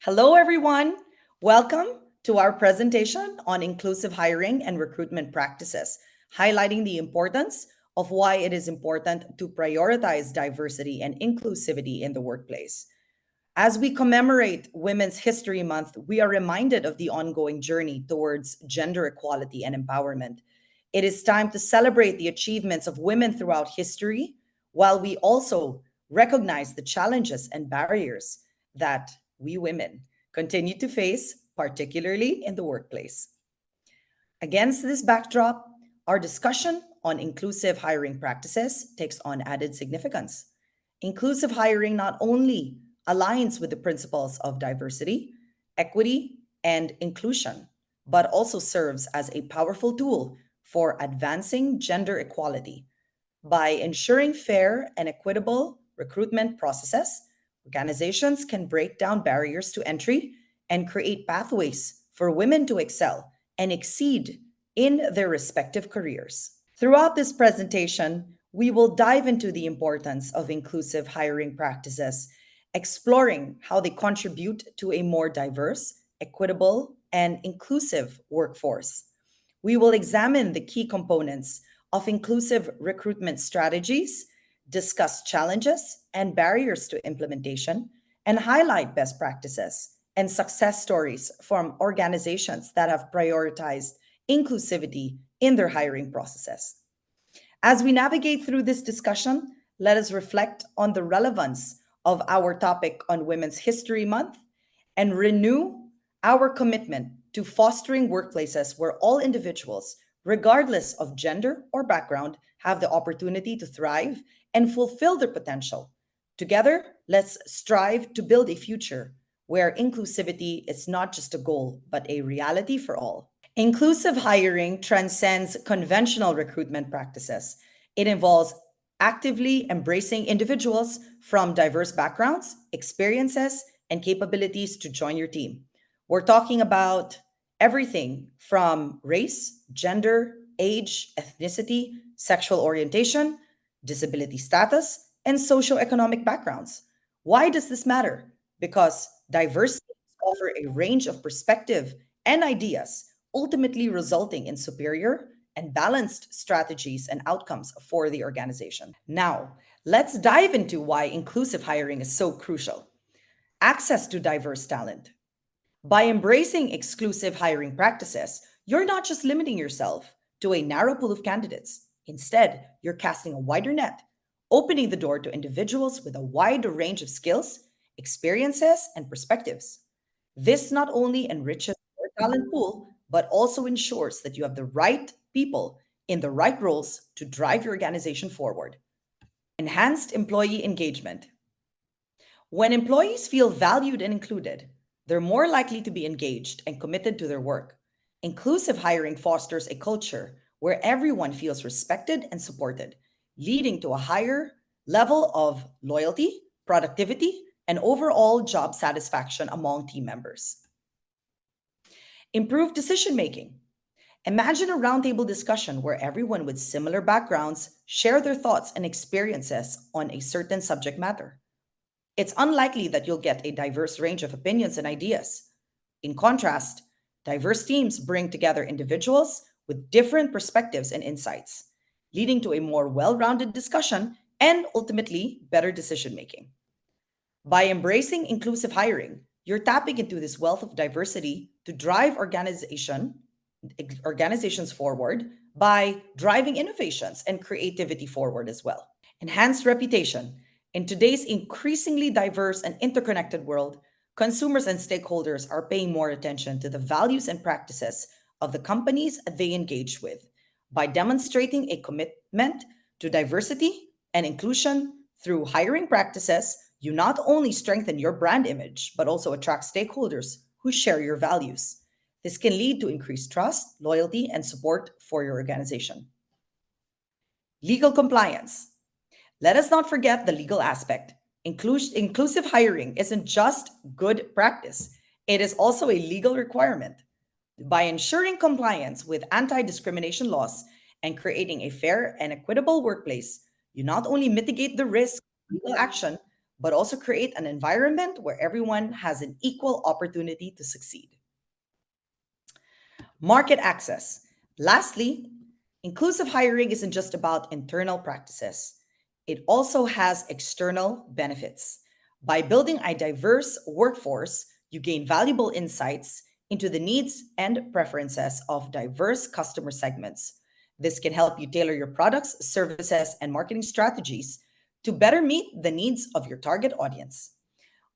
Hello, everyone. Welcome to our presentation on inclusive hiring and recruitment practices, highlighting the importance of why it is important to prioritize diversity and inclusivity in the workplace. As we commemorate Women's History Month, we are reminded of the ongoing journey towards gender equality and empowerment. It is time to celebrate the achievements of women throughout history, while we also recognize the challenges and barriers that we women continue to face, particularly in the workplace. Against this backdrop, our discussion on inclusive hiring practices takes on added significance. Inclusive hiring not only aligns with the principles of diversity, equity, and inclusion, but also serves as a powerful tool for advancing gender equality. By ensuring fair and equitable recruitment processes, organizations can break down barriers to entry and create pathways for women to excel and exceed in their respective careers. Throughout this presentation, we will dive into the importance of inclusive hiring practices, exploring how they contribute to a more diverse, equitable, and inclusive workforce. We will examine the key components of inclusive recruitment strategies, discuss challenges and barriers to implementation, and highlight best practices and success stories from organizations that have prioritized inclusivity in their hiring processes. As we navigate through this discussion, let us reflect on the relevance of our topic on Women's History Month and renew our commitment to fostering workplaces where all individuals, regardless of gender or background, have the opportunity to thrive and fulfill their potential. Together, let's strive to build a future where inclusivity is not just a goal, but a reality for all. Inclusive hiring transcends conventional recruitment practices. It involves actively embracing individuals from diverse backgrounds, experiences, and capabilities to join your team. We're talking about everything from race, gender, age, ethnicity, sexual orientation, disability status, and socioeconomic backgrounds. Why does this matter? Because diverse teams offer a range of perspective and ideas, ultimately resulting in superior and balanced strategies and outcomes for the organization. Now, let's dive into why inclusive hiring is so crucial. Access to diverse talent. By embracing exclusive hiring practices, you're not just limiting yourself to a narrow pool of candidates. Instead, you're casting a wider net, opening the door to individuals with a wide range of skills, experiences, and perspectives. This not only enriches your talent pool, but also ensures that you have the right people in the right roles to drive your organization forward. Enhanced employee engagement. When employees feel valued and included, they're more likely to be engaged and committed to their work. Inclusive hiring fosters a culture where everyone feels respected and supported, leading to a higher level of loyalty, productivity, and overall job satisfaction among team members. Improve decision making. Imagine a roundtable discussion where everyone with similar backgrounds share their thoughts and experiences on a certain subject matter. It's unlikely that you'll get a diverse range of opinions and ideas. In contrast, diverse teams bring together individuals with different perspectives and insights, leading to a more well rounded discussion and ultimately better decision making. By embracing inclusive hiring, you're tapping into this wealth of diversity to drive organizations forward by driving innovations and creativity forward as well. Enhanced reputation. In today's increasingly diverse and interconnected world, consumers and stakeholders are paying more attention to the values and practices of the companies they engage with. By demonstrating a commitment to diversity and inclusion through hiring practices, you not only strengthen your brand image, but also attract stakeholders who share your values. This can lead to increased trust, loyalty, and support for your organization. Legal compliance. Let us not forget the legal aspect. Inclusive hiring isn't just good practice, it is also a legal requirement. By ensuring compliance with anti discrimination laws and creating a fair and equitable workplace, you not only mitigate the risk of legal action, but also create an environment where everyone has an equal opportunity to succeed. Market access. Lastly, inclusive hiring isn't just about internal practices, it also has external benefits. By building a diverse workforce, you gain valuable insights into the needs and preferences of diverse customer segments. This can help you tailor your products, services, and marketing strategies to better meet the needs of your target audience,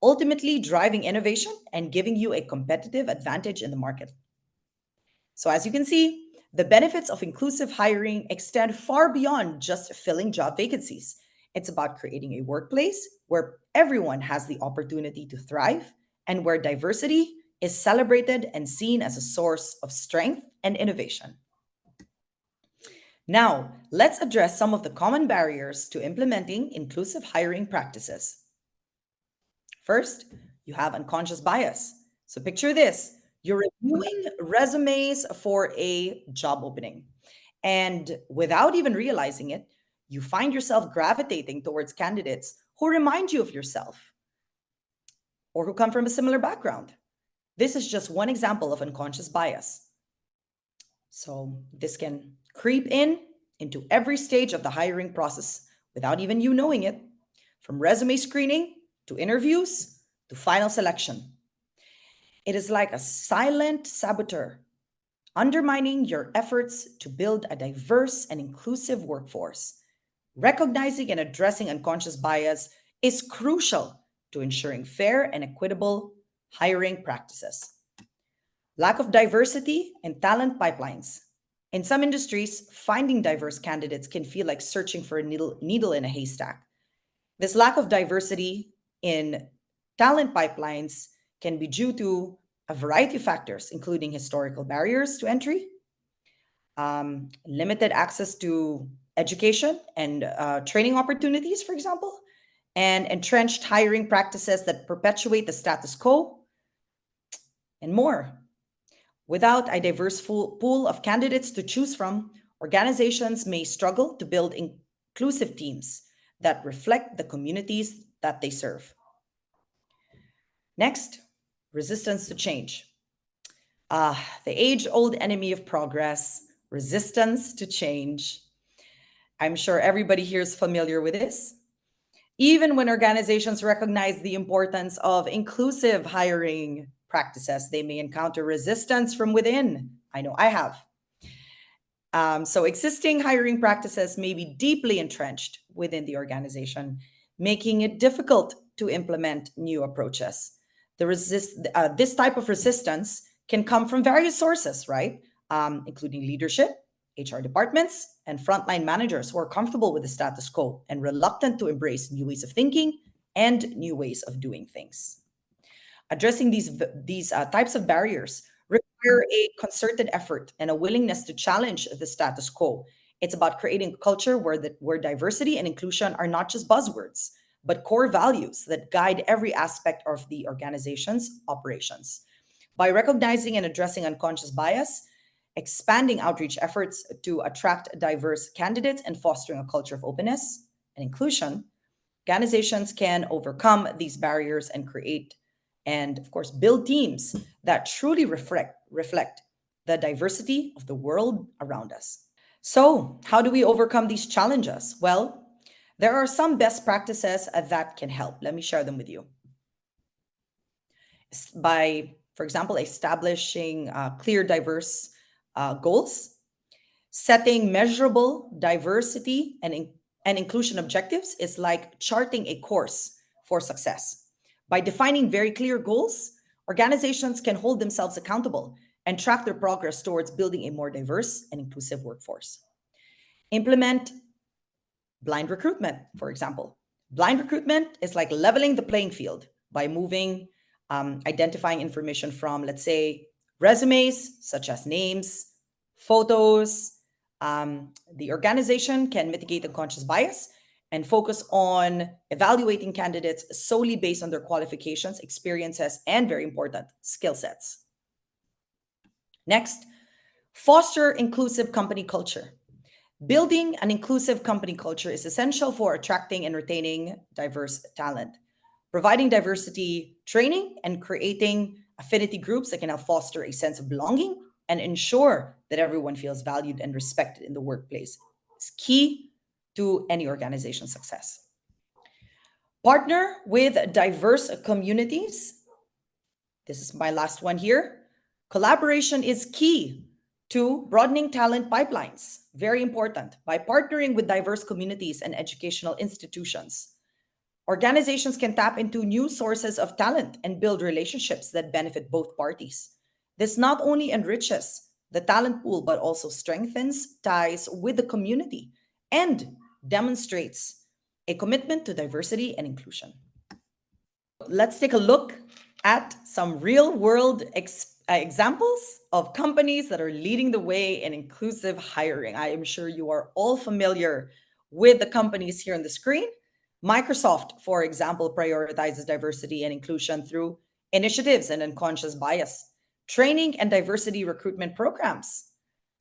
ultimately driving innovation and giving you a competitive advantage in the market. So, as you can see, the benefits of inclusive hiring extend far beyond just filling job vacancies. It's about creating a workplace where everyone has the opportunity to thrive and where diversity is celebrated and seen as a source of strength and innovation. Now, let's address some of the common barriers to implementing inclusive hiring practices. First, you have unconscious bias. So picture this, you're reviewing resumes for a job opening. And without even realizing it, you find yourself gravitating towards candidates who remind you of yourself or who come from a similar background. This is just one example of unconscious bias. So this can creep in into every stage of the hiring process without even you knowing it, from resume screening to interviews to final selection. It is like a silent saboteur, undermining your efforts to build a diverse and inclusive workforce. Recognizing and addressing unconscious bias is crucial to ensuring fair and equitable hiring practices. Lack of diversity and talent pipelines. In some industries, finding diverse candidates can feel like searching for a needle in a haystack. This lack of diversity in talent pipelines can be due to a variety of factors, including historical barriers to entry, limited access to education and training opportunities, for example, and entrenched hiring practices that perpetuate the status quo, and more. Without a diverse pool of candidates to choose from, organizations may struggle to build inclusive teams that reflect the communities that they serve. Next, resistance to change. The age old enemy of progress, resistance to change. I'm sure everybody here is familiar with this. Even when organizations recognize the importance of inclusive hiring practices, they may encounter resistance from within. I know I have. So, existing hiring practices may be deeply entrenched within the organization, making it difficult to implement new approaches. This type of resistance can come from various sources, right? Including leadership, HR departments, and frontline managers who are comfortable with the status quo and reluctant to embrace new ways of thinking and new ways of doing things. Addressing these types of barriers require a concerted effort and a willingness to challenge the status quo. It's about creating a culture where diversity and inclusion are not just buzzwords, but core values that guide every aspect of the organization's operations. By recognizing and addressing unconscious bias, expanding outreach efforts to attract diverse candidates, and fostering a culture of openness and inclusion, organizations can overcome these barriers and create and, of course, build teams that truly reflect the diversity of the world around us. So, how do we overcome these challenges? Well, there are some best practices that can help. Let me share them with you. By, for example, establishing clear, diverse goals, setting measurable diversity and inclusion objectives is like charting a course for success. By defining very clear goals, organizations can hold themselves accountable and track their progress towards building a more diverse and inclusive workforce. Implement blind recruitment, for example. Blind recruitment is like leveling the playing field by identifying information from, let's say, resumes, such as names, photos. The organization can mitigate unconscious bias and focus on evaluating candidates solely based on their qualifications, experiences, and very important, skill sets. Next, foster inclusive company culture. Building an inclusive company culture is essential for attracting and retaining diverse talent. providing diversity training and creating affinity groups that can help foster a sense of belonging and ensure that everyone feels valued and respected in the workplace is key to any organization's success. Partner with diverse communities. This is my last one here. Collaboration is key to broadening talent pipelines. Very important. By partnering with diverse communities and educational institutions, organizations can tap into new sources of talent and build relationships that benefit both parties. This not only enriches the talent pool, but also strengthens ties with the community and demonstrates a commitment to diversity and inclusion. Let's take a look at some real world examples of companies that are leading the way in inclusive hiring. I am sure you are all familiar with the companies here on the screen. Microsoft, for example, prioritizes diversity and inclusion through initiatives and unconscious bias, training and diversity recruitment programs.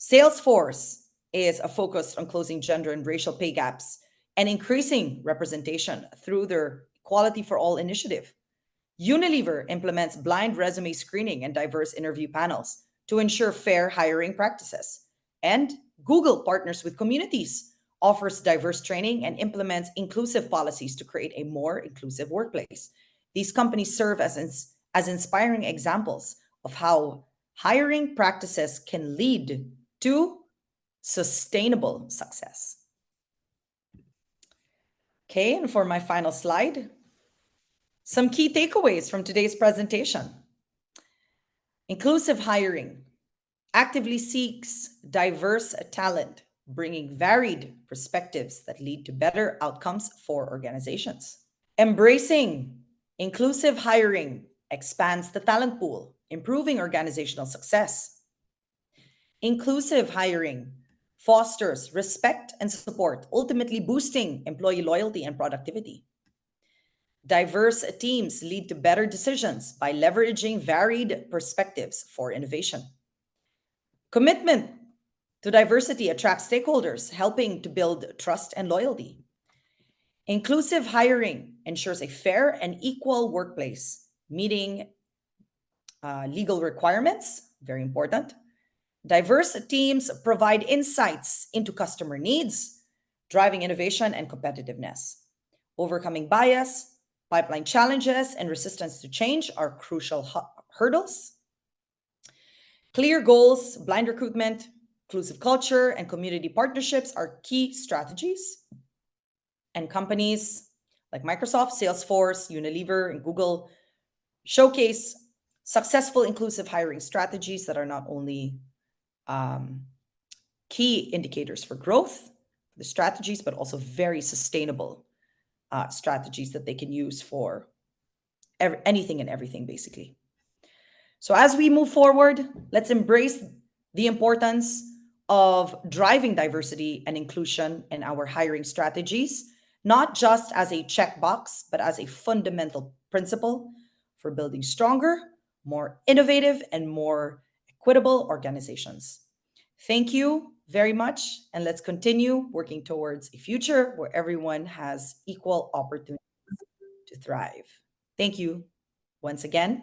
Salesforce is focused on closing gender and racial pay gaps and increasing representation through their Equality for All initiative. Unilever implements blind resume screening and diverse interview panels to ensure fair hiring practices. And Google partners with communities, offers diverse training, and implements inclusive policies to create a more inclusive workplace. These companies serve as inspiring examples of how hiring practices can lead to sustainable success. Okay, and for my final slide, some key takeaways from today's presentation. Inclusive hiring actively seeks diverse talent, bringing varied perspectives that lead to better outcomes for organizations. Embracing inclusive hiring expands the talent pool, improving organizational success. Inclusive hiring fosters respect and support, ultimately boosting employee loyalty and productivity. Diverse teams lead to better decisions by leveraging varied perspectives for innovation. Commitment to diversity attracts stakeholders, helping to build trust and loyalty. Inclusive hiring ensures a fair and equal workplace, meeting legal requirements, very important. Diverse teams provide insights into customer needs, driving innovation and competitiveness. Overcoming bias, pipeline challenges, and resistance to change are crucial hurdles. Clear goals, blind recruitment, inclusive culture, and community partnerships are key strategies. And companies like Microsoft, Salesforce, Unilever, and Google showcase successful inclusive hiring strategies that are not only key indicators for growth, the strategies, but also very sustainable strategies that they can use for anything and everything, basically. So as we move forward, let's embrace the importance of driving diversity and inclusion in our hiring strategies, not just as a checkbox, but as a fundamental principle for building stronger, more innovative, and more equitable organizations. Thank you very much, and let's continue working towards a future where everyone has equal opportunity to thrive. Thank you once again.